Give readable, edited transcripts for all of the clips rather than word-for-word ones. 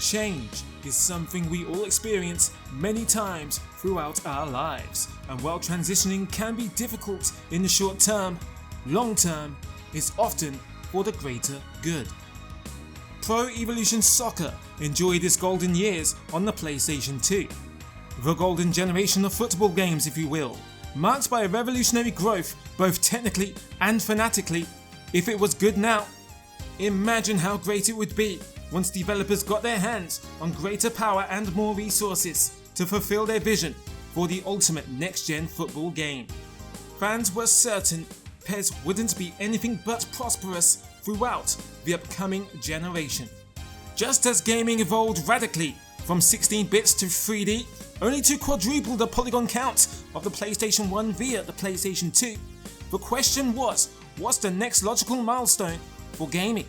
Change is something we all experience many times throughout our lives, and while transitioning can be difficult in the short term, long term is often for the greater good. Pro Evolution Soccer enjoyed its golden years on the PlayStation 2. The golden generation of football games, if you will, marked by a revolutionary growth both technically and fanatically. If it was good now, imagine how great it would be once developers got their hands on greater power and more resources to fulfill their vision for the ultimate next-gen football game. Fans were certain PES wouldn't be anything but prosperous throughout the upcoming generation. Just as gaming evolved radically from 16 bits to 3D, only to quadruple the polygon count of the PlayStation 1 via the PlayStation 2, the question was, what's the next logical milestone for gaming?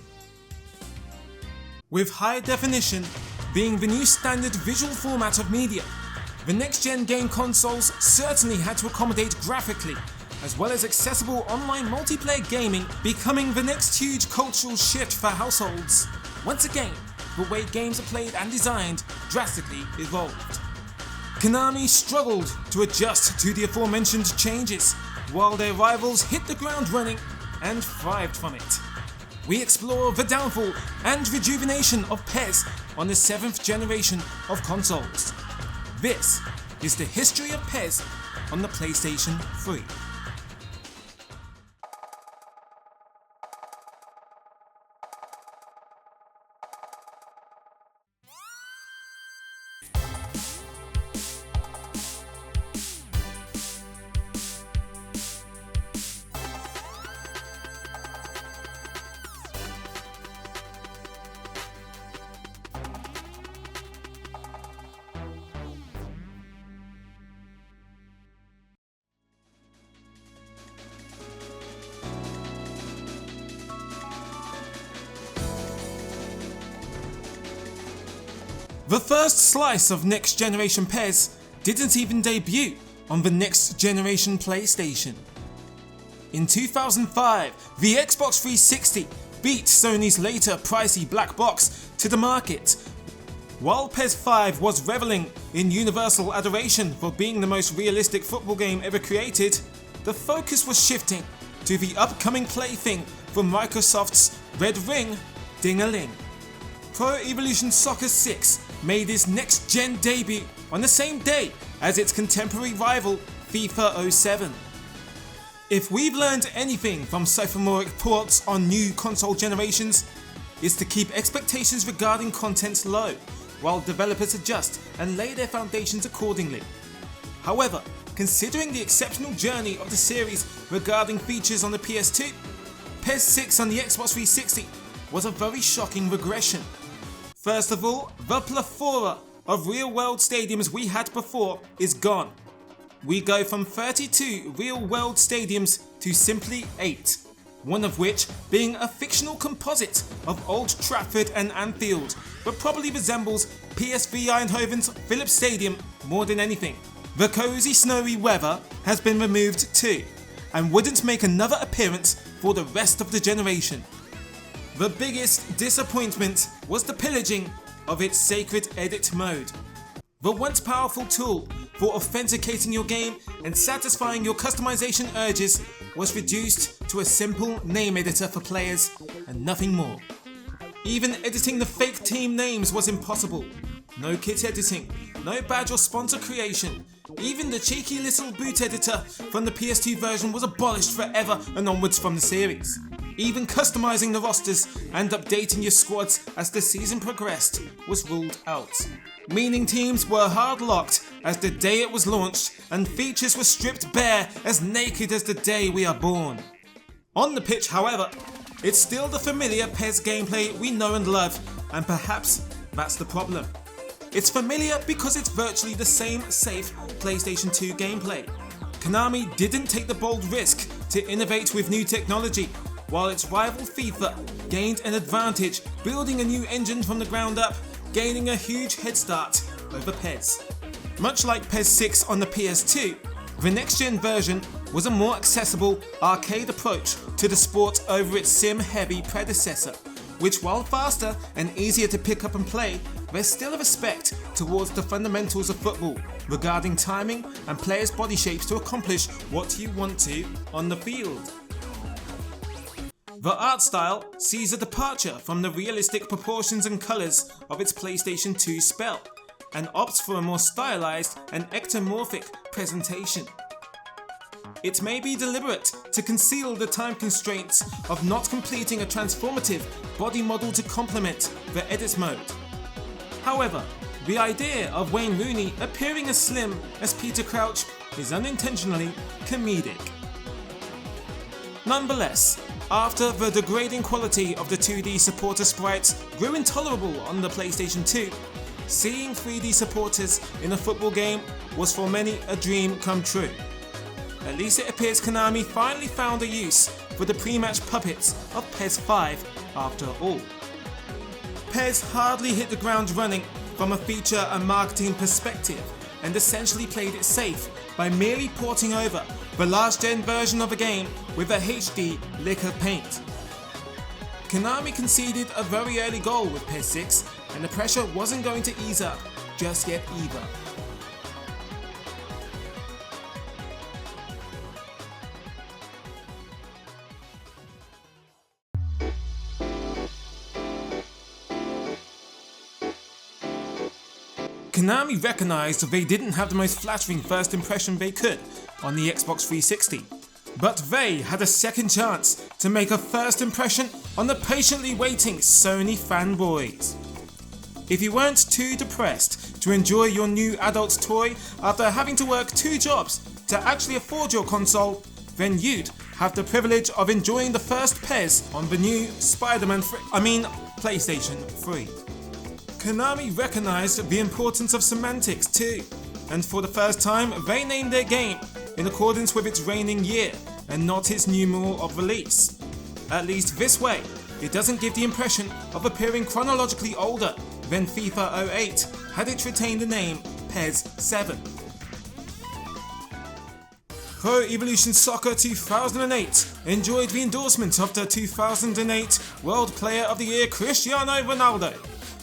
With high definition being the new standard visual format of media, the next-gen game consoles certainly had to accommodate graphically, as well as accessible online multiplayer gaming becoming the next huge cultural shift for households. Once again, the way games are played and designed drastically evolved. Konami struggled to adjust to the aforementioned changes, while their rivals hit the ground running and thrived from it. We explore the downfall and rejuvenation of PES on the 7th generation of consoles. This is the history of PES on the PlayStation 3. The first slice of next generation PES didn't even debut on the next generation PlayStation. In 2005, the Xbox 360 beat Sony's later pricey black box to the market. While PES 5 was reveling in universal adoration for being the most realistic football game ever created, the focus was shifting to the upcoming plaything from Microsoft's Red Ring Ding-a-Ling. Pro Evolution Soccer 6 made its next-gen debut on the same day as its contemporary rival FIFA 07. If we've learned anything from sophomoric ports on new console generations, it's to keep expectations regarding content low, while developers adjust and lay their foundations accordingly. However, considering the exceptional journey of the series regarding features on the PS2, PES 6 on the Xbox 360 was a very shocking regression. First of all, the plethora of real-world stadiums we had before is gone. We go from 32 real-world stadiums to simply 8, one of which being a fictional composite of Old Trafford and Anfield, but probably resembles PSV Eindhoven's Philips Stadium more than anything. The cosy snowy weather has been removed too, and wouldn't make another appearance for the rest of the generation. The biggest disappointment was the pillaging of its sacred edit mode. The once powerful tool for authenticating your game and satisfying your customization urges was reduced to a simple name editor for players and nothing more. Even editing the fake team names was impossible. No kit editing, no badge or sponsor creation. Even the cheeky little boot editor from the PS2 version was abolished forever and onwards from the series. Even customizing the rosters and updating your squads as the season progressed was ruled out, meaning teams were hard-locked as the day it was launched and features were stripped bare as naked as the day we are born. On the pitch, however, it's still the familiar PES gameplay we know and love, and perhaps that's the problem. It's familiar because it's virtually the same safe PlayStation 2 gameplay. Konami didn't take the bold risk to innovate with new technology, while its rival FIFA gained an advantage, building a new engine from the ground up, gaining a huge head start over PES. Much like PES 6 on the PS2, the next-gen version was a more accessible, arcade approach to the sport over its sim-heavy predecessor, which while faster and easier to pick up and play, there's still a respect towards the fundamentals of football regarding timing and players' body shapes to accomplish what you want to on the field. The art style sees a departure from the realistic proportions and colours of its PlayStation 2 spell and opts for a more stylized and ectomorphic presentation. It may be deliberate to conceal the time constraints of not completing a transformative body model to complement the edit mode. However, the idea of Wayne Rooney appearing as slim as Peter Crouch is unintentionally comedic. Nonetheless, after the degrading quality of the 2D supporter sprites grew intolerable on the PlayStation 2, seeing 3D supporters in a football game was for many a dream come true. At least it appears Konami finally found a use for the pre-match puppets of PES 5 after all. PES hardly hit the ground running from a feature and marketing perspective and essentially played it safe by merely porting over the last-gen version of the game with a HD lick of paint. Konami conceded a very early goal with PES 6 and the pressure wasn't going to ease up just yet either. Konami recognised they didn't have the most flattering first impression they could on the Xbox 360, but they had a second chance to make a first impression on the patiently waiting Sony fanboys. If you weren't too depressed to enjoy your new adult toy after having to work 2 jobs to actually afford your console, then you'd have the privilege of enjoying the first PES on the new PlayStation 3. Konami recognised the importance of semantics too, and for the first time they named their game in accordance with its reigning year and not its numeral of release. At least this way, it doesn't give the impression of appearing chronologically older than FIFA 08 had it retained the name PES 7. Pro Evolution Soccer 2008 enjoyed the endorsement of the 2008 World Player of the Year Cristiano Ronaldo,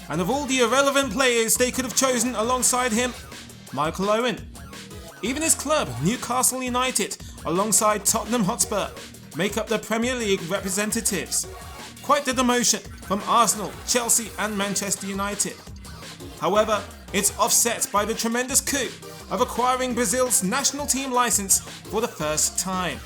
and of all the irrelevant players they could have chosen alongside him, Michael Owen. Even his club, Newcastle United, alongside Tottenham Hotspur, make up the Premier League representatives. Quite the demotion from Arsenal, Chelsea and Manchester United. However, it's offset by the tremendous coup of acquiring Brazil's national team license for the first time.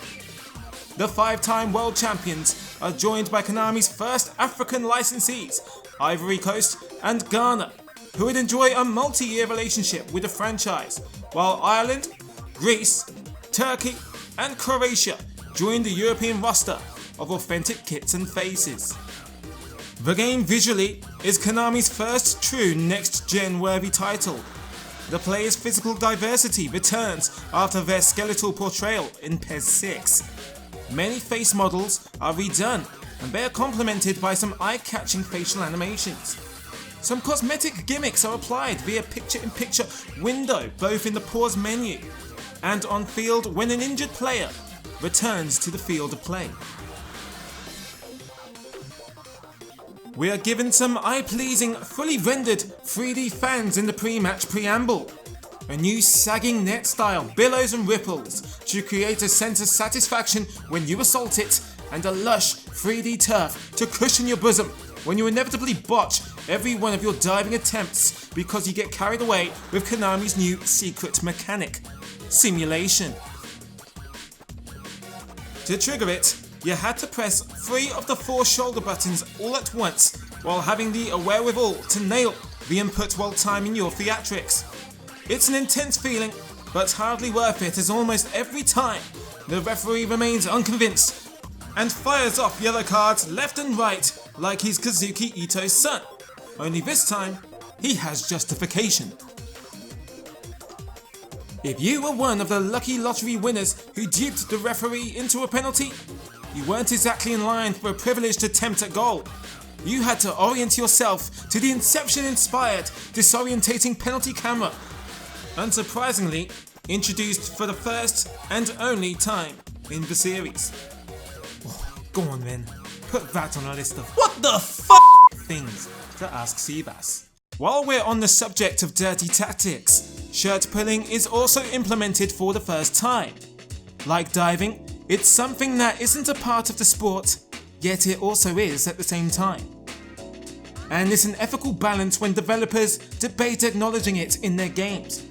The 5-time world champions are joined by Konami's first African licensees, Ivory Coast and Ghana, who would enjoy a multi-year relationship with the franchise, while Ireland, Greece, Turkey and Croatia join the European roster of authentic kits and faces. The game visually is Konami's first true next-gen worthy title. The player's physical diversity returns after their skeletal portrayal in PES 6. Many face models are redone and they are complemented by some eye-catching facial animations. Some cosmetic gimmicks are applied via picture-in-picture window both in the pause menu and on field when an injured player returns to the field of play. We are given some eye-pleasing, fully rendered 3D fans in the pre-match preamble. A new sagging net style billows and ripples to create a sense of satisfaction when you assault it, and a lush 3D turf to cushion your bosom when you inevitably botch every one of your diving attempts because you get carried away with Konami's new secret mechanic, simulation. To trigger it, you had to press 3 of the 4 shoulder buttons all at once while having the wherewithal to nail the input while timing your theatrics. It's an intense feeling, but hardly worth it as almost every time the referee remains unconvinced and fires off yellow cards left and right like he's Kazuki Ito's son. Only this time, he has justification. If you were one of the lucky lottery winners who duped the referee into a penalty, you weren't exactly in line for a privileged attempt at goal. You had to orient yourself to the Inception-inspired, disorientating penalty camera. Unsurprisingly, introduced for the first and only time in the series. Oh, go on then, put that on a list of what the f*** things to ask Seabass. While we're on the subject of dirty tactics, shirt pulling is also implemented for the first time. Like diving, it's something that isn't a part of the sport, yet it also is at the same time. And it's an ethical balance when developers debate acknowledging it in their games.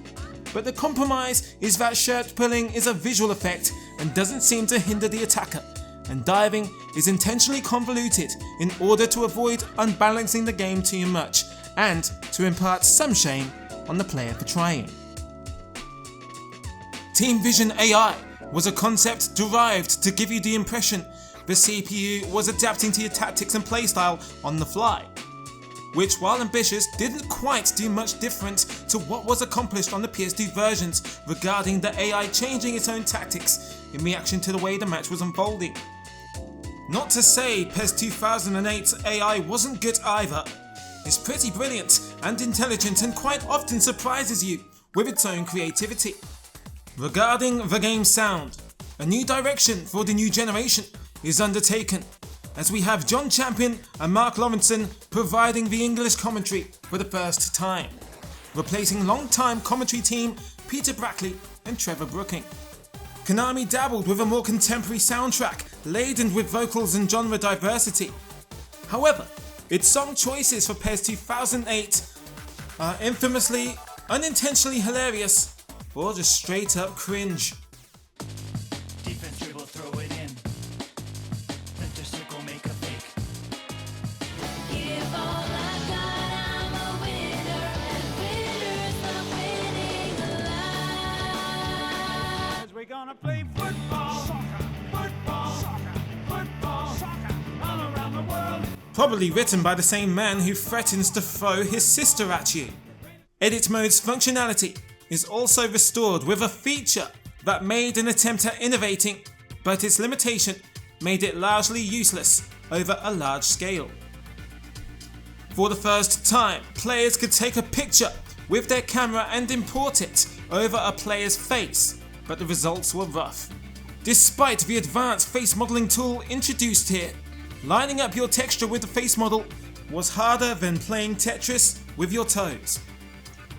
But the compromise is that shirt pulling is a visual effect and doesn't seem to hinder the attacker, and diving is intentionally convoluted in order to avoid unbalancing the game too much and to impart some shame on the player for trying. Team Vision AI was a concept derived to give you the impression the CPU was adapting to your tactics and playstyle on the fly, which, while ambitious, didn't quite do much different to what was accomplished on the PS2 versions regarding the AI changing its own tactics in reaction to the way the match was unfolding. Not to say PES 2008's AI wasn't good either. It's pretty brilliant and intelligent and quite often surprises you with its own creativity. Regarding the game's sound, a new direction for the new generation is undertaken, as we have John Champion and Mark Lawrenson providing the English commentary for the first time, replacing long-time commentary team Peter Brackley and Trevor Brooking. Konami dabbled with a more contemporary soundtrack laden with vocals and genre diversity. However, its song choices for PES 2008 are infamously, unintentionally hilarious or just straight up cringe. Defense dribble, throw it in. Let the circle make a fake. Give all I got, I'm a winner, and winners love winning alive. We're gonna play football, soccer, football, soccer, football, soccer, all around the world. Probably written by the same man who threatens to throw his sister at you. Edit mode's functionality is also restored with a feature that made an attempt at innovating, but its limitation made it largely useless over a large scale. For the first time, players could take a picture with their camera and import it over a player's face, but the results were rough. Despite the advanced face modeling tool introduced here, lining up your texture with the face model was harder than playing Tetris with your toes.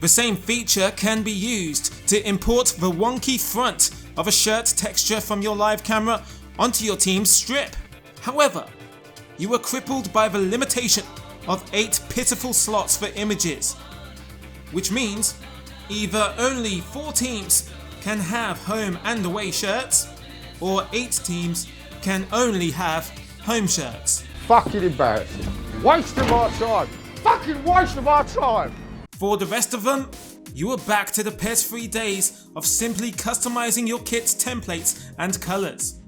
The same feature can be used to import the wonky front of a shirt texture from your live camera onto your team's strip. However, you were crippled by the limitation of 8 pitiful slots for images, which means either only 4 teams can have home and away shirts, or 8 teams can only have home shirts. Fucking embarrassing. Waste of our time. Fucking waste of our time. For the rest of them, you were back to the PS3 days of simply customizing your kit's templates and colours.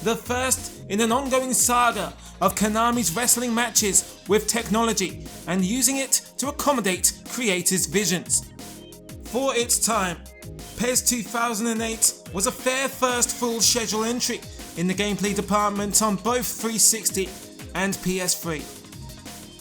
The first in an ongoing saga of Konami's wrestling matches with technology and using it to accommodate creators' visions. For its time, PES 2008 was a fair first full schedule entry in the gameplay department on both 360 and PS3.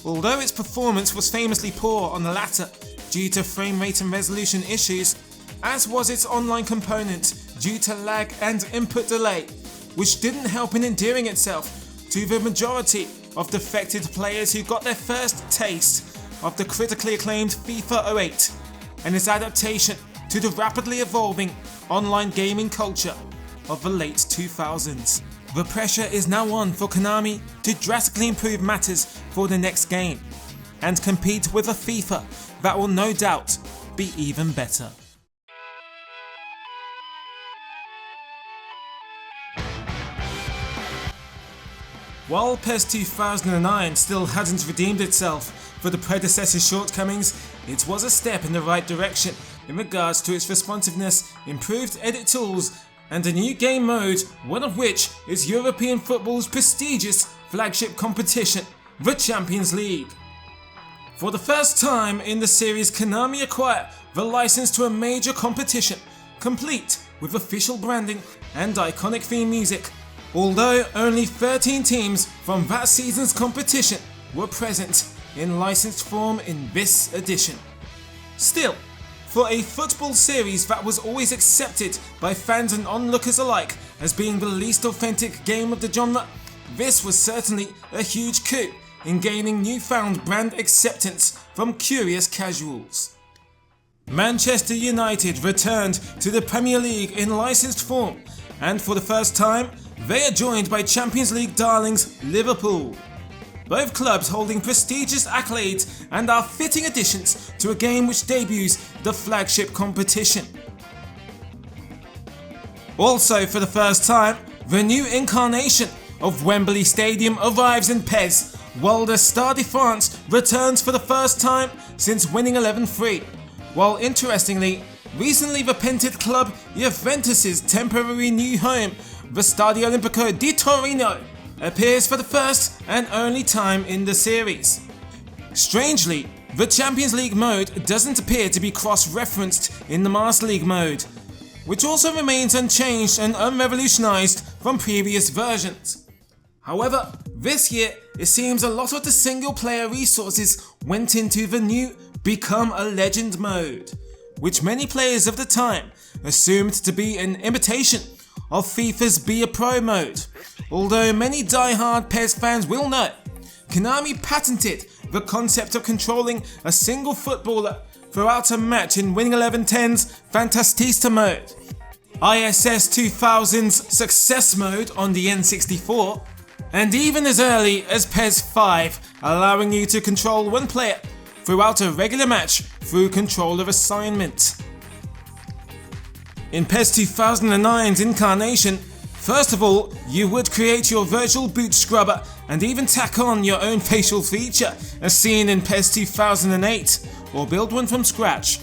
Although its performance was famously poor on the latter due to frame rate and resolution issues, as was its online component due to lag and input delay, which didn't help in endearing itself to the majority of defected players who got their first taste of the critically acclaimed FIFA 08 and its adaptation to the rapidly evolving online gaming culture of the late 2000s. The pressure is now on for Konami to drastically improve matters for the next game and compete with a FIFA that will no doubt be even better. While PES 2009 still hadn't redeemed itself for the predecessor's shortcomings, it was a step in the right direction in regards to its responsiveness, improved edit tools, and a new game mode, one of which is European football's prestigious flagship competition, the Champions League. For the first time in the series, Konami acquired the license to a major competition, complete with official branding and iconic theme music, although only 13 teams from that season's competition were present in licensed form in this edition. Still, for a football series that was always accepted by fans and onlookers alike as being the least authentic game of the genre, this was certainly a huge coup in gaining newfound brand acceptance from curious casuals. Manchester United returned to the Premier League in licensed form, and for the first time, they are joined by Champions League darlings Liverpool. Both clubs holding prestigious accolades and are fitting additions to a game which debuts the flagship competition. Also for the first time, the new incarnation of Wembley Stadium arrives in PES, while the Stade de France returns for the first time since winning 11-3. While interestingly, recently repented club Juventus's temporary new home, the Stadio Olimpico di Torino, appears for the first and only time in the series. Strangely, the Champions League mode doesn't appear to be cross-referenced in the Master League mode, which also remains unchanged and unrevolutionized from previous versions. However, this year it seems a lot of the single-player resources went into the new Become a Legend mode, which many players of the time assumed to be an imitation of FIFA's Be a Pro mode. Although many die-hard PES fans will know, Konami patented the concept of controlling a single footballer throughout a match in Winning 11-10's Fantastista mode, ISS 2000's Success mode on the N64, and even as early as PES 5, allowing you to control one player throughout a regular match through controller assignment. In PES 2009's incarnation, first of all, you would create your virtual boot scrubber and even tack on your own facial feature as seen in PES 2008, or build one from scratch.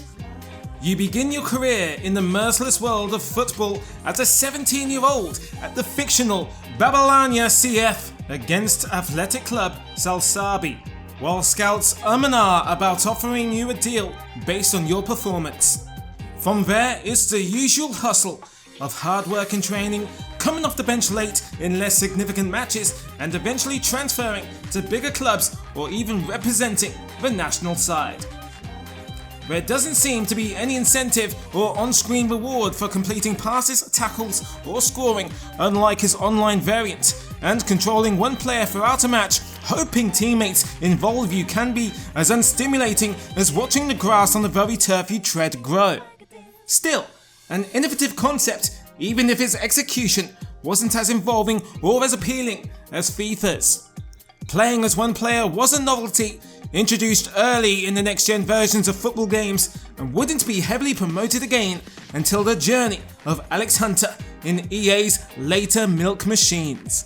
You begin your career in the merciless world of football as a 17-year-old at the fictional Babylonia CF against Athletic Club Salsabi, while scouts and ah about offering you a deal based on your performance. From there, it's the usual hustle of hard work and training, coming off the bench late in less significant matches, and eventually transferring to bigger clubs or even representing the national side. There doesn't seem to be any incentive or on-screen reward for completing passes, tackles, or scoring, unlike his online variant, and controlling one player throughout a match, hoping teammates involve you can be as unstimulating as watching the grass on the very turf you tread grow. Still, an innovative concept, even if its execution wasn't as involving or as appealing as FIFA's. Playing as one player was a novelty, introduced early in the next-gen versions of football games, and wouldn't be heavily promoted again until the journey of Alex Hunter in EA's later milk machines.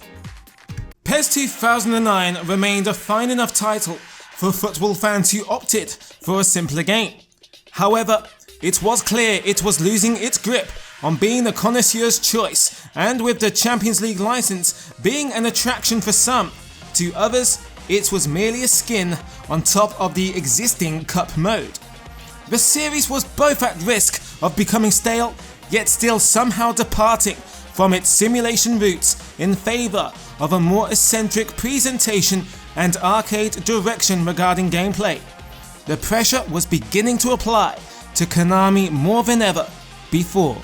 PES 2009 remained a fine enough title for football fans who opted for a simpler game. However, it was clear it was losing its grip on being a connoisseur's choice, and with the Champions League license being an attraction for some, to others it was merely a skin on top of the existing cup mode. The series was both at risk of becoming stale, yet still somehow departing from its simulation roots in favour of a more eccentric presentation and arcade direction regarding gameplay. The pressure was beginning to apply to Konami more than ever before.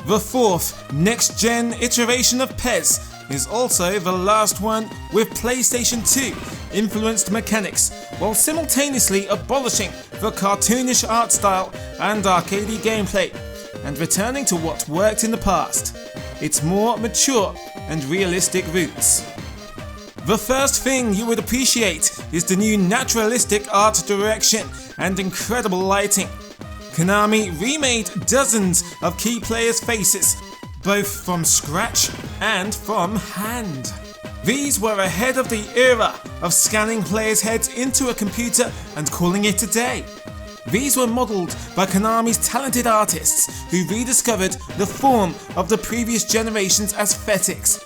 The fourth next-gen iteration of PES is also the last one with PlayStation 2 influenced mechanics, while simultaneously abolishing the cartoonish art style and arcadey gameplay, and returning to what worked in the past, its more mature and realistic roots. The first thing you would appreciate is the new naturalistic art direction and incredible lighting. Konami remade dozens of key players' faces, both from scratch and from hand. These were ahead of the era of scanning players' heads into a computer and calling it a day. These were modelled by Konami's talented artists who rediscovered the form of the previous generation's aesthetics.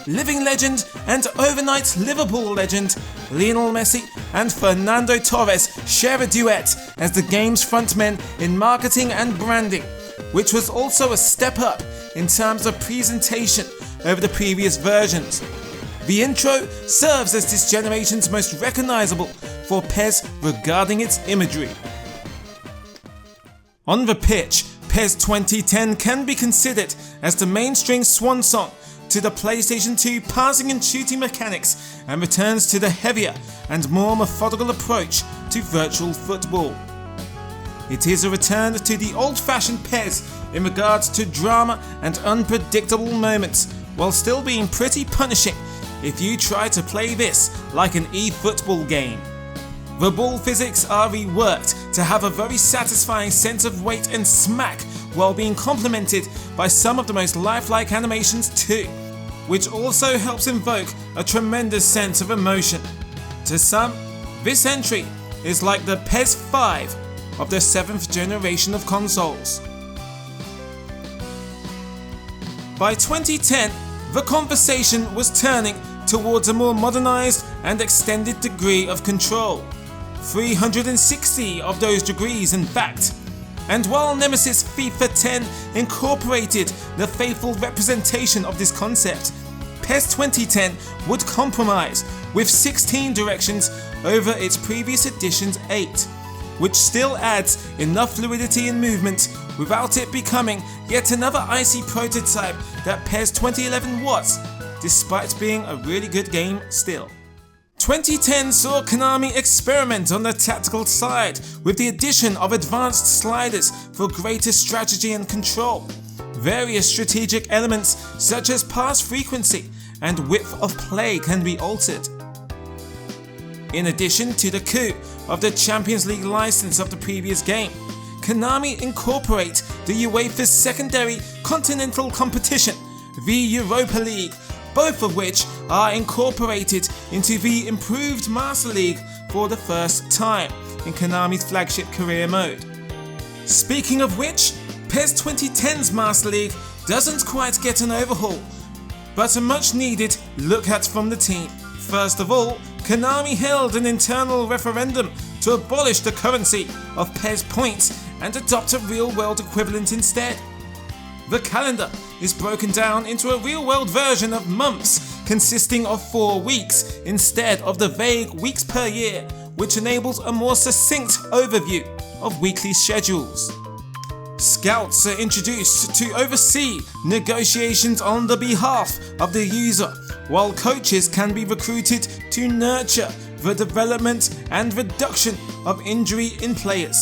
Living legend and overnight Liverpool legend Lionel Messi and Fernando Torres share a duet as the game's frontmen in marketing and branding, which was also a step up in terms of presentation over the previous versions. The intro serves as this generation's most recognisable for PES regarding its imagery. On the pitch, PES 2010 can be considered as the mainstream swan song to the PlayStation 2 passing and shooting mechanics and returns to the heavier and more methodical approach to virtual football. It is a return to the old-fashioned PES in regards to drama and unpredictable moments, while still being pretty punishing if you try to play this like an e-football game. The ball physics are reworked to have a very satisfying sense of weight and smack, while being complemented by some of the most lifelike animations too, which also helps invoke a tremendous sense of emotion. To some, this entry is like the PES 5 of the 7th generation of consoles. By 2010, the conversation was turning towards a more modernized and extended degree of control. 360 of those degrees in fact. And while Nemesis FIFA 10 incorporated the faithful representation of this concept, PES 2010 would compromise with 16 directions over its previous edition's 8, which still adds enough fluidity in movement without it becoming yet another icy prototype that PES 2011 was, despite being a really good game still. 2010 saw Konami experiment on the tactical side with the addition of advanced sliders for greater strategy and control. Various strategic elements such as pass frequency and width of play can be altered. In addition to the coup of the Champions League license of the previous game, Konami incorporate the UEFA's secondary continental competition, the Europa League, both of which are incorporated into the improved Master League for the first time in Konami's flagship career mode. Speaking of which, PES 2010's Master League doesn't quite get an overhaul, but a much needed look at from the team. First of all, Konami held an internal referendum to abolish the currency of PES points and adopt a real-world equivalent instead. The calendar is broken down into a real-world version of months consisting of 4 weeks instead of the vague weeks per year, which enables a more succinct overview of weekly schedules. Scouts are introduced to oversee negotiations on the behalf of the user, while coaches can be recruited to nurture the development and reduction of injury in players.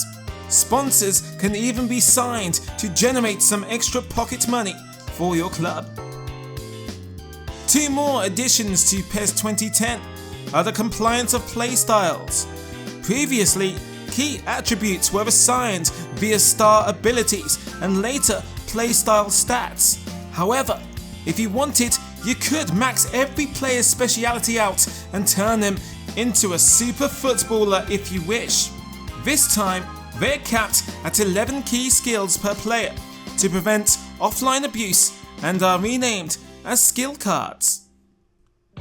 Sponsors can even be signed to generate some extra pocket money for your club. 2 more additions to PES 2010 are the compliance of playstyles. Previously, key attributes were assigned via star abilities and later playstyle stats. However, if you wanted, you could max every player's speciality out and turn them into a super footballer if you wish. This time, they're capped at 11 key skills per player to prevent offline abuse and are renamed as skill cards.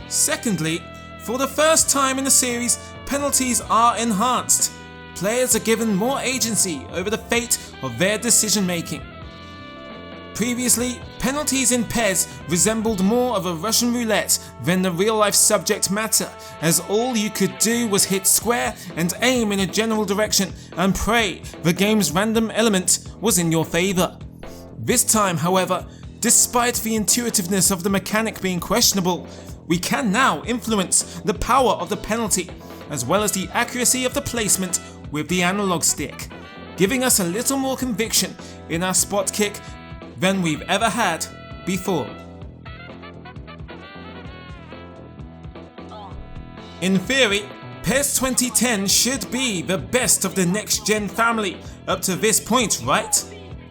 Secondly, for the first time in the series, penalties are enhanced. Players are given more agency over the fate of their decision making. Previously, penalties in PES resembled more of a Russian roulette than the real-life subject matter, as all you could do was hit square and aim in a general direction and pray the game's random element was in your favour. This time, however, despite the intuitiveness of the mechanic being questionable, we can now influence the power of the penalty, as well as the accuracy of the placement with the analog stick, giving us a little more conviction in our spot kick than we've ever had before. In theory, PES 2010 should be the best of the next-gen family up to this point, right?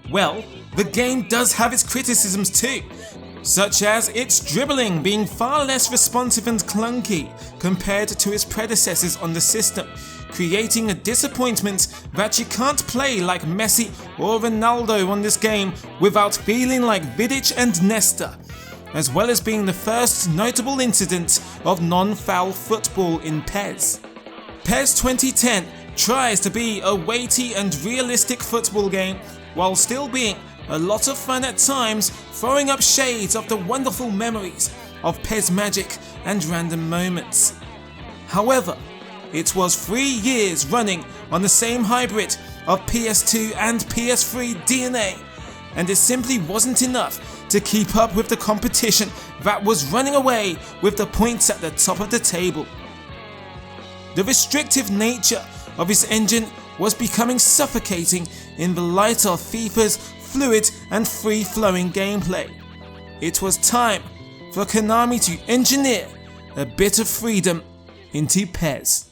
Well, the game does have its criticisms too, such as its dribbling being far less responsive and clunky compared to its predecessors on the system, creating a disappointment that you can't play like Messi or Ronaldo on this game without feeling like Vidic and Nesta, as well as being the first notable incident of non-foul football in PES. PES 2010 tries to be a weighty and realistic football game while still being a lot of fun at times, throwing up shades of the wonderful memories of PES magic and random moments. However, it was 3 years running on the same hybrid of PS2 and PS3 DNA and it simply wasn't enough to keep up with the competition that was running away with the points at the top of the table. The restrictive nature of its engine was becoming suffocating in the light of FIFA's fluid and free-flowing gameplay. It was time for Konami to engineer a bit of freedom into PES.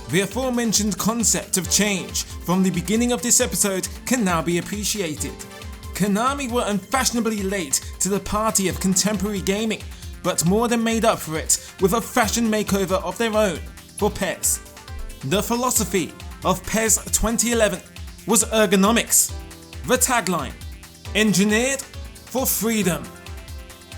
The aforementioned concept of change from the beginning of this episode can now be appreciated. Konami were unfashionably late to the party of contemporary gaming, but more than made up for it with a fashion makeover of their own for PES. The philosophy of PES 2011 was ergonomics. The tagline, engineered for freedom.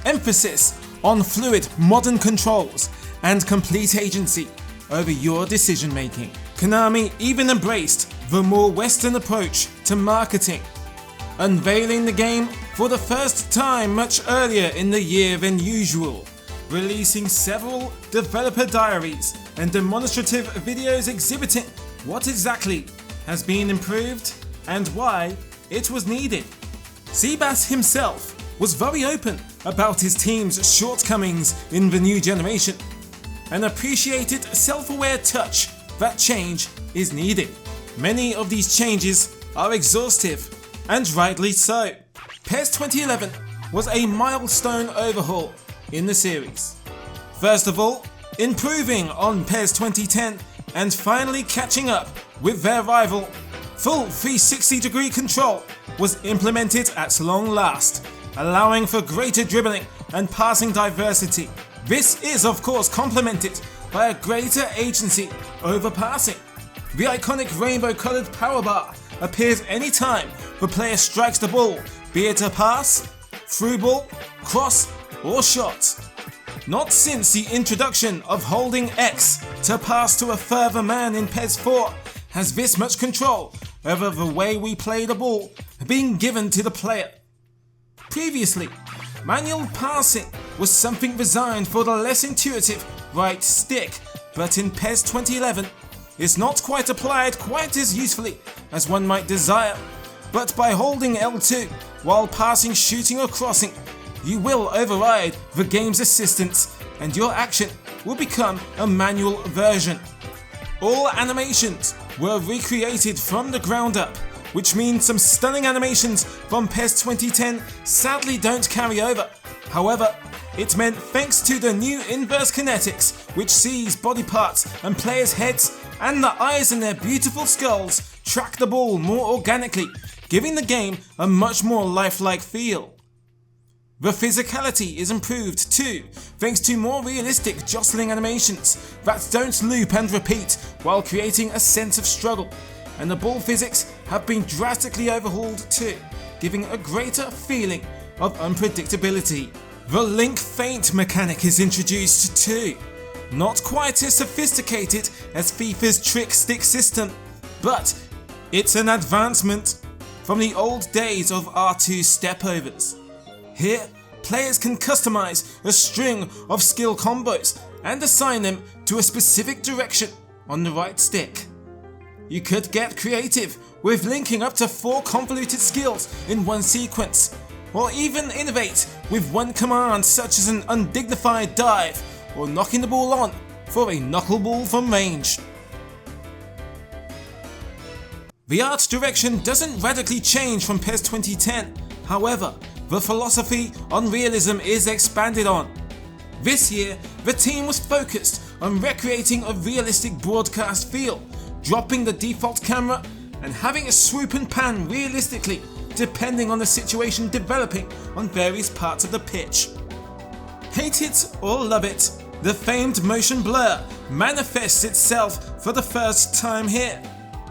Emphasis on fluid modern controls and complete agency over your decision making. Konami even embraced the more Western approach to marketing, unveiling the game for the first time much earlier in the year than usual, releasing several developer diaries and demonstrative videos exhibiting what exactly has been improved and why it was needed. Seabass himself was very open about his team's shortcomings in the new generation, an appreciated self-aware touch that change is needed. Many of these changes are exhaustive, and rightly so. PES 2011 was a milestone overhaul in the series. First of all, improving on PES 2010 and finally catching up with their rival. Full 360-degree control was implemented at long last, allowing for greater dribbling and passing diversity. This is of course complemented by a greater agency over passing. The iconic rainbow-coloured power bar appears anytime the player strikes the ball, be it a pass, through ball, cross or shot. Not since the introduction of holding X to pass to a further man in PES 4 has this much control over the way we play the ball been given to the player. Previously, manual passing was something designed for the less intuitive right stick, but in PES 2011 it's not quite applied quite as usefully as one might desire. But by holding L2 while passing, shooting or crossing, you will override the game's assistance and your action will become a manual version. All animations were recreated from the ground up, which means some stunning animations from PES 2010 sadly don't carry over. However, it meant thanks to the new inverse kinetics, which sees body parts and players' heads and the eyes in their beautiful skulls track the ball more organically, giving the game a much more lifelike feel. The physicality is improved too, thanks to more realistic jostling animations that don't loop and repeat while creating a sense of struggle, and the ball physics have been drastically overhauled too, giving a greater feeling of unpredictability. The link feint mechanic is introduced too. Not quite as sophisticated as FIFA's trick stick system, but it's an advancement from the old days of R2 stepovers. Here, players can customize a string of skill combos and assign them to a specific direction on the right stick. You could get creative with linking up to 4 convoluted skills in one sequence, or even innovate with one command such as an undignified dive or knocking the ball on for a knuckleball from range. The art direction doesn't radically change from PES 2010, however, the philosophy on realism is expanded on. This year, the team was focused on recreating a realistic broadcast feel, dropping the default camera and having a swoop and pan realistically depending on the situation developing on various parts of the pitch. Hate it or love it, the famed motion blur manifests itself for the first time here,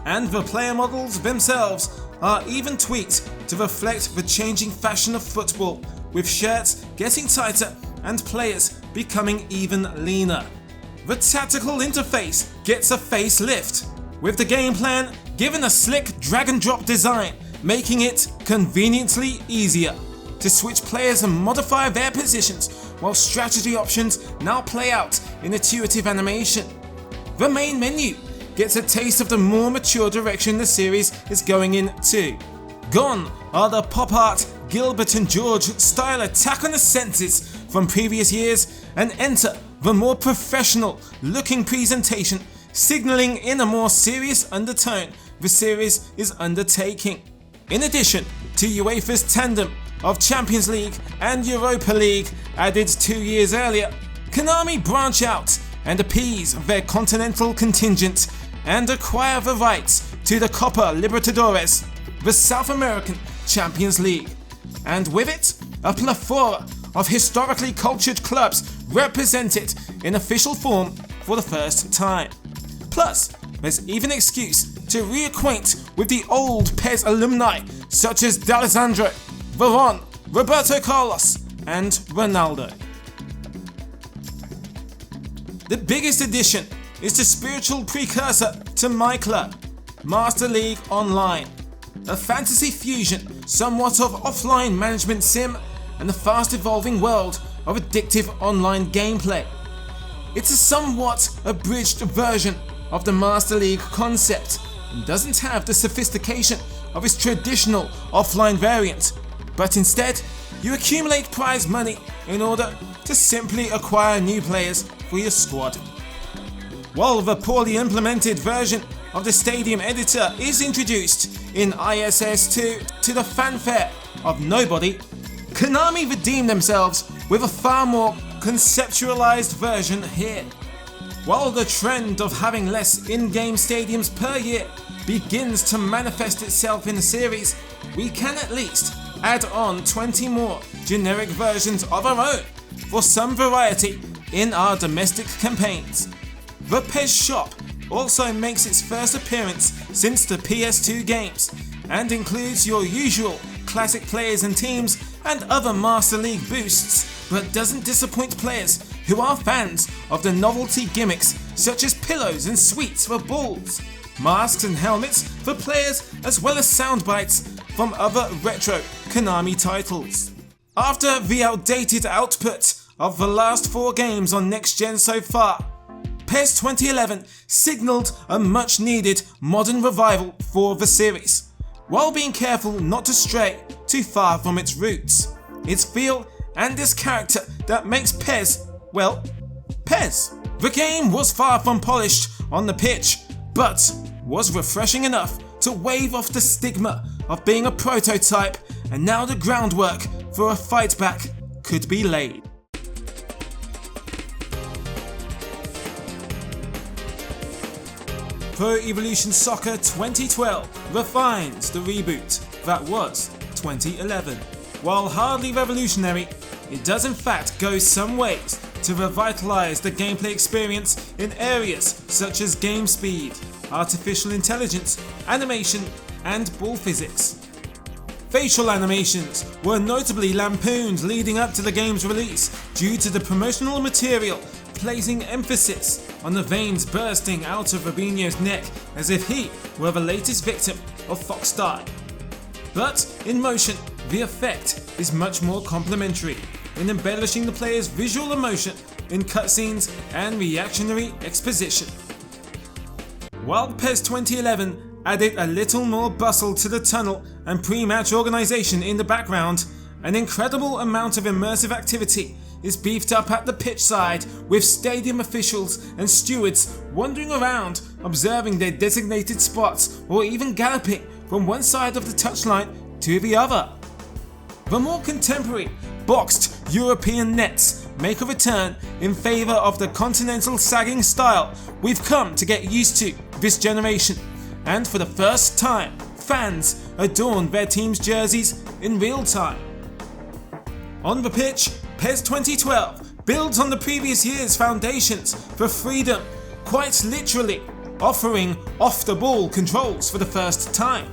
and the player models themselves are even tweaked to reflect the changing fashion of football, with shirts getting tighter and players becoming even leaner. The tactical interface gets a facelift, with the game plan given a slick drag and drop design, making it conveniently easier to switch players and modify their positions, while strategy options now play out in intuitive animation. The main menu gets a taste of the more mature direction the series is going in too. Gone are the pop art, Gilbert and George style attack on the senses from previous years, and enter the more professional looking presentation, signalling in a more serious undertone the series is undertaking. In addition to UEFA's tandem of Champions League and Europa League added 2 years earlier, Konami branch out and appease their continental contingent and acquire the rights to the Copa Libertadores, the South American Champions League, and with it, a plethora of historically cultured clubs represented in official form for the first time. Plus, there's even an excuse to reacquaint with the old PES alumni such as D'Alessandro, Veron, Roberto Carlos, and Ronaldo. The biggest addition is the spiritual precursor to my club, Master League Online, a fantasy fusion somewhat of offline management sim and the fast evolving world of addictive online gameplay. It's a somewhat abridged version of the Master League concept and doesn't have the sophistication of its traditional offline variant, but instead you accumulate prize money in order to simply acquire new players for your squad. While the poorly implemented version of the Stadium editor is introduced in ISS2 to the fanfare of nobody, Konami redeemed themselves with a far more conceptualized version here. While the trend of having less in-game stadiums per year begins to manifest itself in the series, we can at least add on 20 more generic versions of our own for some variety in our domestic campaigns. The PES shop also makes its first appearance since the PS2 games and includes your usual classic players and teams and other Master League boosts, but doesn't disappoint players who are fans of the novelty gimmicks such as pillows and sweets for balls, masks and helmets for players, as well as sound bites from other retro Konami titles. After the outdated output of the last 4 games on next gen so far, PES 2011 signalled a much needed modern revival for the series, while being careful not to stray too far from its roots, its feel and its character that makes PES, well, PES. The game was far from polished on the pitch, but was refreshing enough to wave off the stigma of being a prototype, and now the groundwork for a fight back could be laid. Pro Evolution Soccer 2012 refines the reboot that was 2011. While hardly revolutionary, it does in fact go some ways to revitalise the gameplay experience in areas such as game speed, artificial intelligence, animation, and ball physics. Facial animations were notably lampooned leading up to the game's release due to the promotional material placing emphasis on the veins bursting out of Robinho's neck as if he were the latest victim of Fox Die. But in motion, the effect is much more complementary in embellishing the player's visual emotion in cutscenes and reactionary exposition. While PES 2011 added a little more bustle to the tunnel and pre-match organisation in the background, an incredible amount of immersive activity is beefed up at the pitch side, with stadium officials and stewards wandering around observing their designated spots or even galloping from one side of the touchline to the other. The more contemporary boxed European nets make a return in favour of the continental sagging style we've come to get used to this generation, and for the first time fans adorn their team's jerseys in real time. On the pitch, PES 2012 builds on the previous year's foundations for freedom, quite literally offering off-the-ball controls for the first time.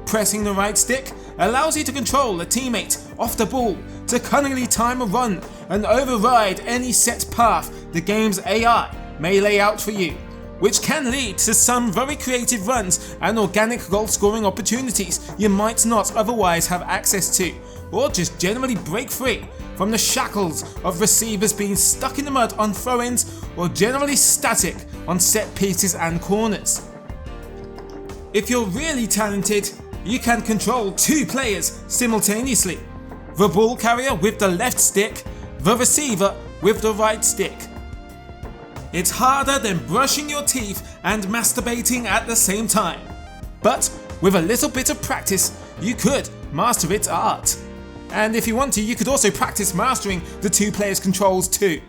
Pressing the right stick allows you to control a teammate off the ball to cunningly time a run and override any set path the game's AI may lay out for you, which can lead to some very creative runs and organic goal scoring opportunities you might not otherwise have access to, or just generally break free from the shackles of receivers being stuck in the mud on throw-ins or generally static on set pieces and corners. If you're really talented, you can control 2 players simultaneously, the ball carrier with the left stick, the receiver with the right stick. It's harder than brushing your teeth and masturbating at the same time, but with a little bit of practice, you could master its art. And if you want to, you could also practice mastering the 2 players' controls too.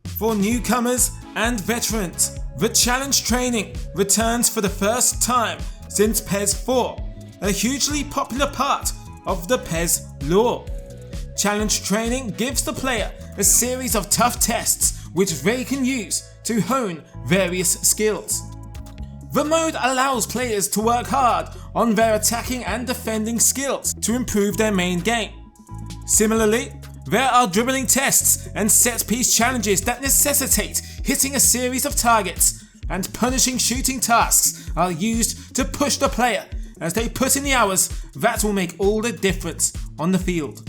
For newcomers and veterans, the challenge training returns for the first time since PES 4, a hugely popular part of the PES lore. Challenge training gives the player a series of tough tests which they can use to hone various skills. The mode allows players to work hard on their attacking and defending skills to improve their main game. Similarly, there are dribbling tests and set-piece challenges that necessitate hitting a series of targets, and punishing shooting tasks are used to push the player as they put in the hours that will make all the difference on the field.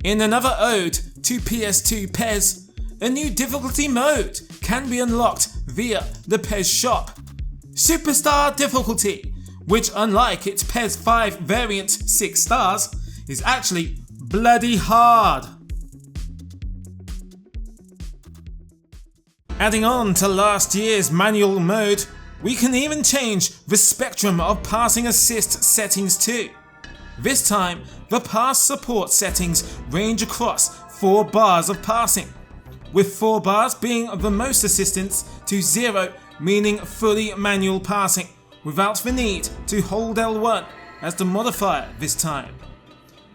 In another ode to PS2 PES, a new difficulty mode can be unlocked via the PES shop. Superstar difficulty, which unlike its PES 5 variant 6 stars, is actually bloody hard. Adding on to last year's manual mode, we can even change the spectrum of passing assist settings too. This time, the pass support settings range across 4 bars of passing, with 4 bars being the most assistance to 0 meaning fully manual passing, without the need to hold L1 as the modifier this time.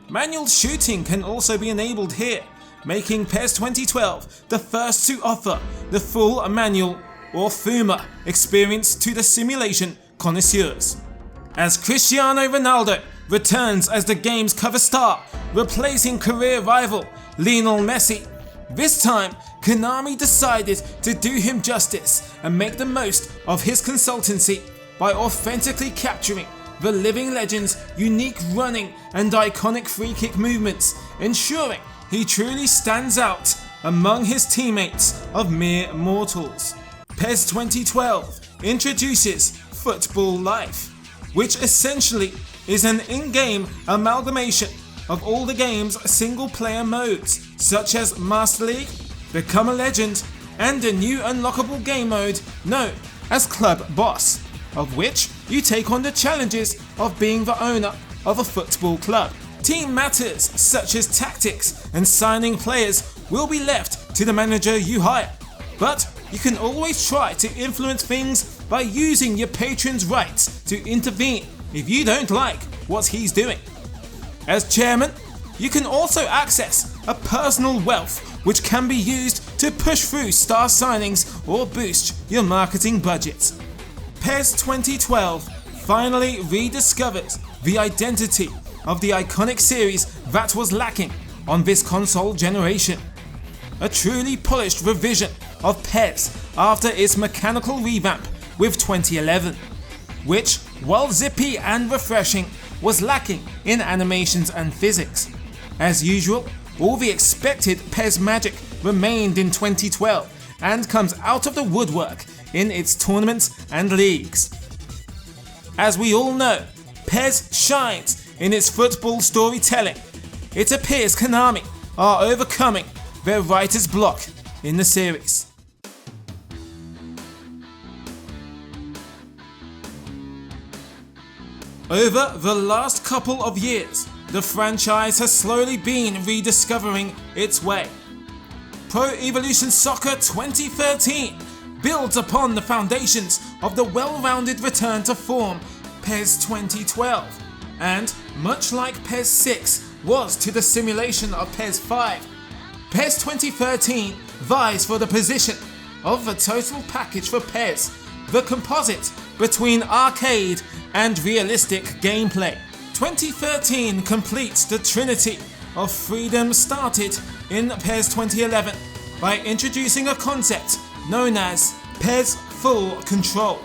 Manual shooting can also be enabled here, making PES 2012 the first to offer the full manual or FUMA experience to the simulation connoisseurs. As Cristiano Ronaldo returns as the game's cover star, replacing career rival Lionel Messi, this time Konami decided to do him justice and make the most of his consultancy by authentically capturing the living legend's unique running and iconic free kick movements, ensuring he truly stands out among his teammates of mere mortals. PES 2012 introduces Football Life, which essentially is an in-game amalgamation of all the game's single-player modes, such as Master League, Become a Legend, and a new unlockable game mode known as Club Boss, of which you take on the challenges of being the owner of a football club. Team matters such as tactics and signing players will be left to the manager you hire, but you can always try to influence things by using your patron's rights to intervene if you don't like what he's doing. As chairman, you can also access a personal wealth which can be used to push through star signings or boost your marketing budget. PES 2012 finally rediscovers the identity of the iconic series that was lacking on this console generation. A truly polished revision of PES after its mechanical revamp with 2011, which, while zippy and refreshing, was lacking in animations and physics. As usual, all the expected PES magic remained in 2012 and comes out of the woodwork in its tournaments and leagues. As we all know, PES shines in its football storytelling. It appears Konami are overcoming their writer's block in the series. Over the last couple of years, the franchise has slowly been rediscovering its way. Pro Evolution Soccer 2013 builds upon the foundations of the well-rounded return to form PES 2012, and much like PES 6 was to the simulation of PES 5, PES 2013 vies for the position of the total package for PES, the composite between arcade and realistic gameplay. 2013 completes the trinity of freedom started in PES 2011 by introducing a concept known as PES Full Control.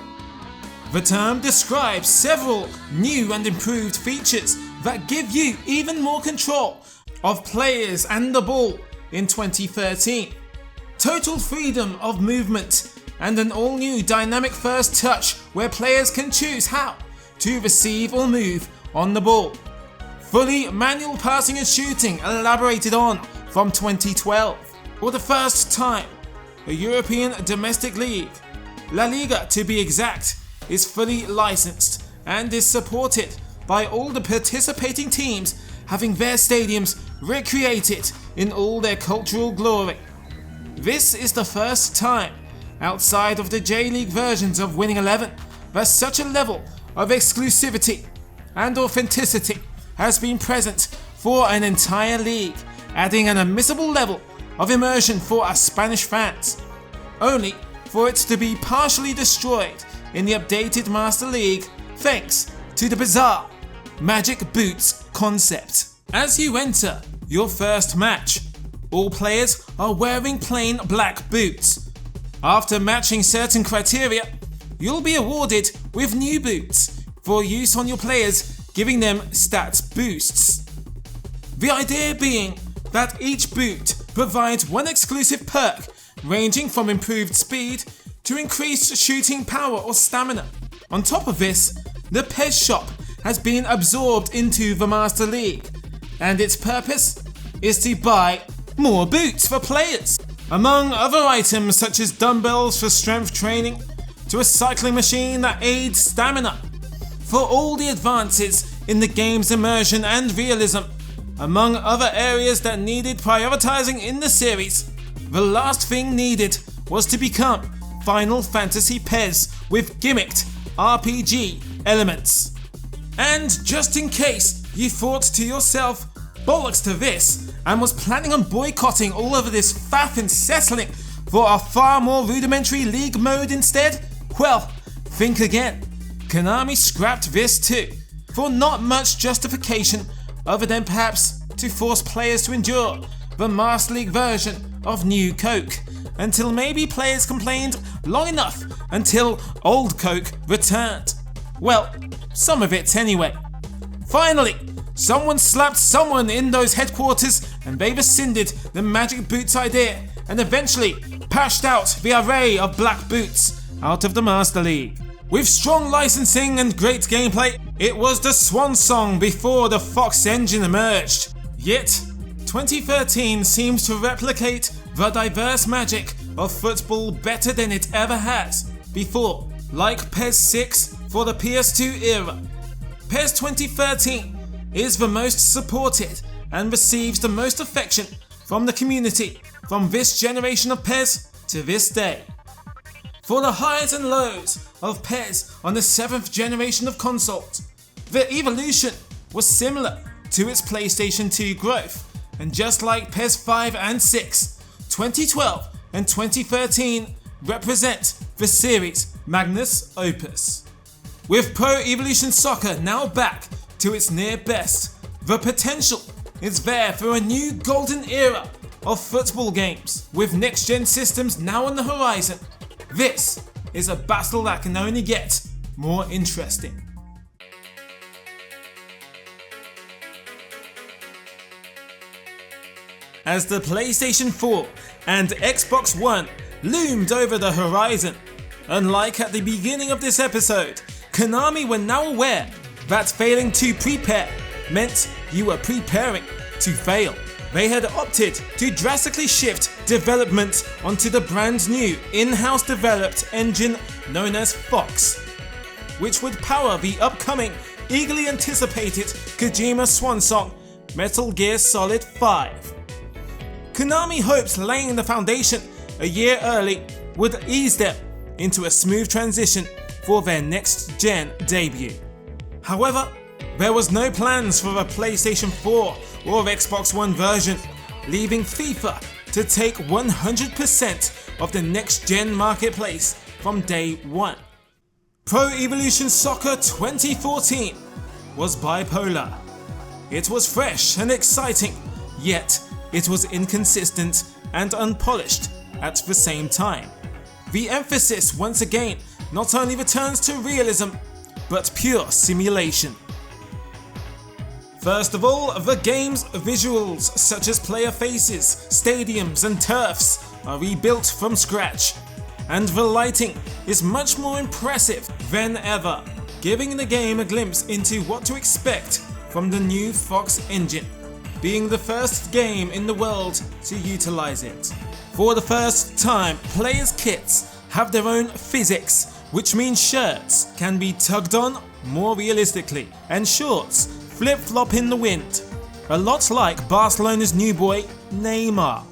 The term describes several new and improved features that give you even more control of players and the ball in 2013. Total freedom of movement and an all-new dynamic first touch where players can choose how to receive or move on the ball. Fully manual passing and shooting elaborated on from 2012. For the first time, a European domestic league, La Liga to be exact, is fully licensed and is supported by all the participating teams having their stadiums recreated in all their cultural glory. This is the first time outside of the J-League versions of Winning 11 that such a level of exclusivity and authenticity has been present for an entire league, adding an unmissable level of immersion for us Spanish fans, only for it to be partially destroyed in the updated Master League thanks to the bizarre Magic Boots concept. As you enter your first match, all players are wearing plain black boots. After matching certain criteria, you'll be awarded with new boots for use on your players, giving them stats boosts. The idea being that each boot provides one exclusive perk ranging from improved speed to increased shooting power or stamina. On top of this, the PES shop has been absorbed into the Master League, and its purpose is to buy more boots for players. Among other items such as dumbbells for strength training, to a cycling machine that aids stamina. For all the advances in the game's immersion and realism, among other areas that needed prioritizing in the series, the last thing needed was to become Final Fantasy PES with gimmicked RPG elements. And just in case you thought to yourself, bollocks to this, and was planning on boycotting all of this faff and settling for a far more rudimentary league mode instead, well, think again. Konami scrapped this too, for not much justification other than perhaps to force players to endure the Master League version of New Coke, until maybe players complained long enough until Old Coke returned. Well, some of it anyway. Finally, someone slapped someone in those headquarters and they rescinded the Magic Boots idea and eventually patched out the array of black boots out of the Master League. With strong licensing and great gameplay, it was the swan song before the Fox engine emerged. Yet, 2013 seems to replicate the diverse magic of football better than it ever has before. Like PES 6 for the PS2 era, PES 2013 is the most supported and receives the most affection from the community from this generation of PES to this day. For the highs and lows of PES on the 7th generation of consoles, the evolution was similar to its PlayStation 2 growth, and just like PES 5 and 6, 2012 and 2013 represent the series' magnus opus. With Pro Evolution Soccer now back to its near best, the potential is there for a new golden era of football games. With next-gen systems now on the horizon, this is a battle that can only get more interesting. As the PlayStation 4 and Xbox One loomed over the horizon, unlike at the beginning of this episode, Konami were now aware that failing to prepare meant you were preparing to fail. They had opted to drastically shift development onto the brand new in-house developed engine known as Fox, which would power the upcoming, eagerly anticipated Kojima swan song, Metal Gear Solid 5. Konami hoped laying the foundation a year early would ease them into a smooth transition for their next-gen debut. However, there was no plans for a PlayStation 4 or Xbox One version, leaving FIFA to take 100% of the next-gen marketplace from day one. Pro Evolution Soccer 2014 was bipolar. It was fresh and exciting, yet it was inconsistent and unpolished at the same time. The emphasis once again not only returns to realism, but pure simulation. First of all, the game's visuals such as player faces, stadiums and turfs are rebuilt from scratch, and the lighting is much more impressive than ever, giving the game a glimpse into what to expect from the new Fox engine, being the first game in the world to utilize it. For the first time, players' kits have their own physics, which means shirts can be tugged on more realistically, and shorts flip-flop in the wind, a lot like Barcelona's new boy Neymar.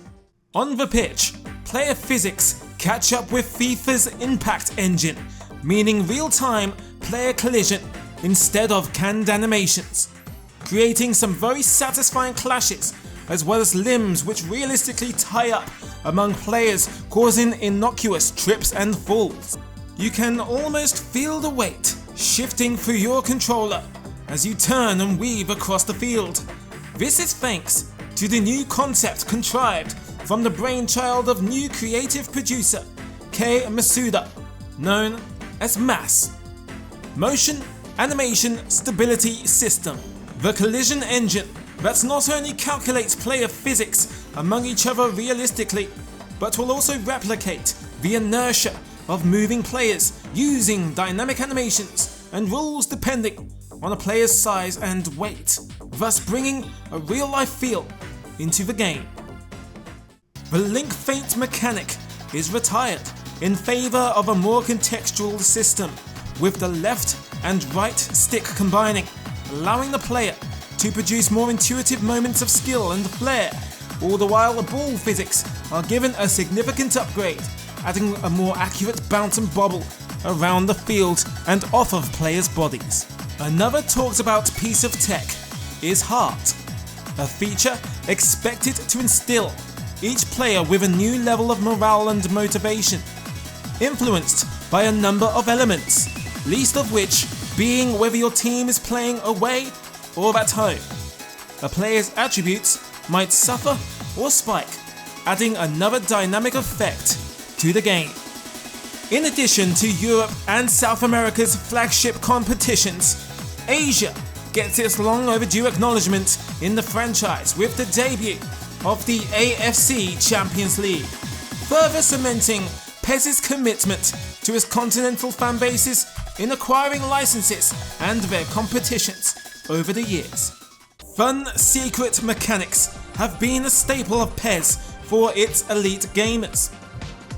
On the pitch, player physics catch up with FIFA's impact engine, meaning real-time player collision instead of canned animations, creating some very satisfying clashes, as well as limbs which realistically tie up among players, causing innocuous trips and falls. You can almost feel the weight shifting through your controller as you turn and weave across the field. This is thanks to the new concept contrived from the brainchild of new creative producer Kei Masuda, known as MASS, Motion Animation Stability System, the collision engine that not only calculates player physics among each other realistically, but will also replicate the inertia of moving players using dynamic animations and rules depending on a player's size and weight, thus bringing a real-life feel into the game. The link feint mechanic is retired in favour of a more contextual system, with the left and right stick combining, allowing the player to produce more intuitive moments of skill and flair, all the while the ball physics are given a significant upgrade, adding a more accurate bounce and bobble around the field and off of players' bodies. Another talked about piece of tech is Heart, a feature expected to instill each player with a new level of morale and motivation, influenced by a number of elements, least of which being whether your team is playing away or at home. A player's attributes might suffer or spike, adding another dynamic effect to the game. In addition to Europe and South America's flagship competitions, Asia gets its long overdue acknowledgement in the franchise with the debut of the AFC Champions League, further cementing PES's commitment to its continental fan bases in acquiring licenses and their competitions over the years. Fun secret mechanics have been a staple of PES for its elite gamers.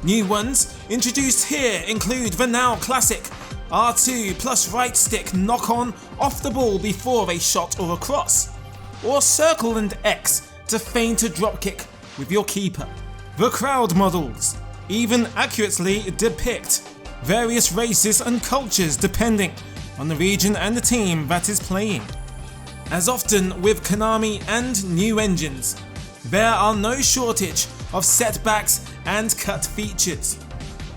New ones introduced here include the now classic R2 plus right stick knock on off the ball before a shot or a cross, or circle and X to feint a dropkick with your keeper. The crowd models even accurately depict various races and cultures depending on the region and the team that is playing. As often with Konami and new engines, there are no shortage of setbacks and cut features,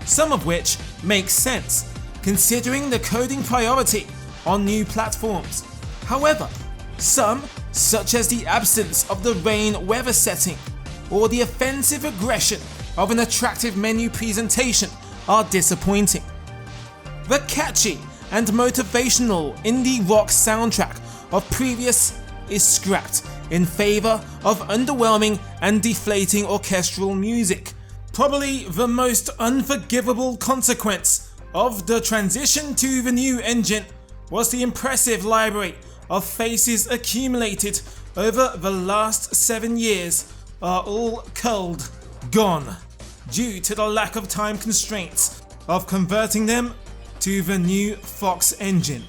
some of which make sense considering the coding priority on new platforms. However, some, such as the absence of the rain weather setting or the offensive aggression of an attractive menu presentation, are disappointing. The catchy and motivational indie rock soundtrack of previous is scrapped in favour of underwhelming and deflating orchestral music. Probably the most unforgivable consequence of the transition to the new engine was the impressive library of faces accumulated over the last 7 years are all culled, gone, due to the lack of time constraints of converting them to the new Fox engine.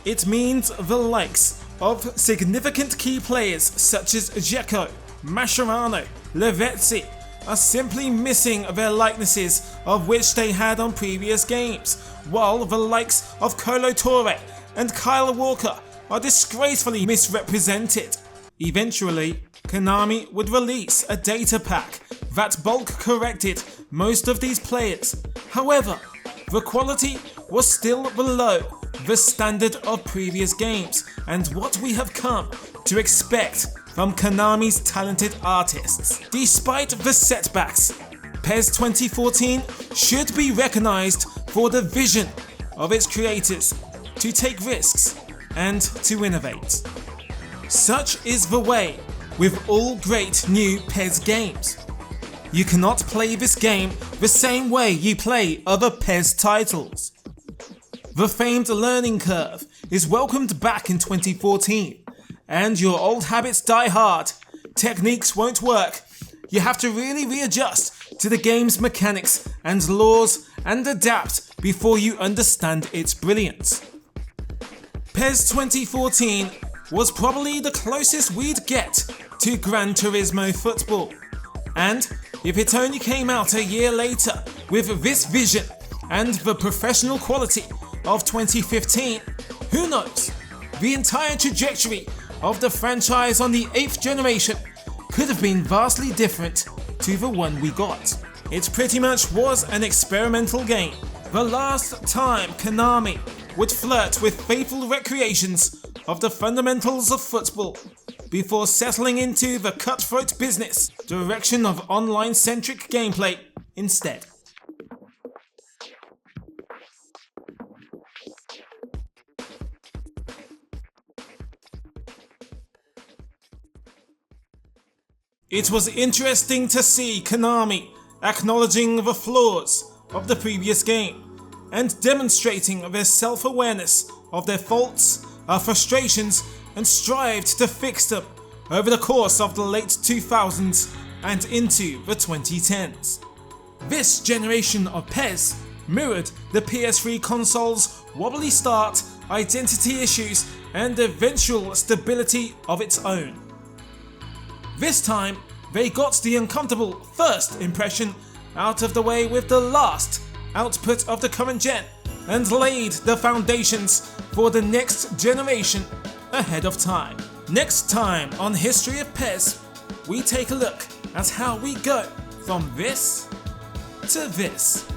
It means the likes of significant key players such as Dzeko, Mascherano, Lavezzi are simply missing their likenesses of which they had on previous games, while the likes of Kolo Touré and Kyle Walker are disgracefully misrepresented. Eventually, Konami would release a data pack that bulk corrected most of these players. However, the quality was still below the standard of previous games and what we have come to expect from Konami's talented artists. Despite the setbacks, PES 2014 should be recognised for the vision of its creators to take risks and to innovate. Such is the way with all great new PES games. you cannot play this game the same way you play other PES titles. The famed learning curve is welcomed back in 2014, and your old habits die hard. Techniques won't work. You have to really readjust to the game's mechanics and laws and adapt before you understand its brilliance. PES 2014 was probably the closest we'd get to Gran Turismo football, and if it only came out a year later with this vision and the professional quality of 2015, who knows? The entire trajectory of the franchise on the 8th generation could have been vastly different to the one we got. It pretty much was an experimental game, the last time Konami would flirt with faithful recreations of the fundamentals of football before settling into the cutthroat business direction of online-centric gameplay instead. It was interesting to see Konami acknowledging the flaws of the previous game and demonstrating their self-awareness of their faults, frustrations, and strived to fix them over the course of the late 2000s and into the 2010s. This generation of PES mirrored the PS3 console's wobbly start, identity issues, and eventual stability of its own. This time, they got the uncomfortable first impression out of the way with the last output of the current gen and laid the foundations for the next generation ahead of time. Next time on History of PES, we take a look at how we go from this to this.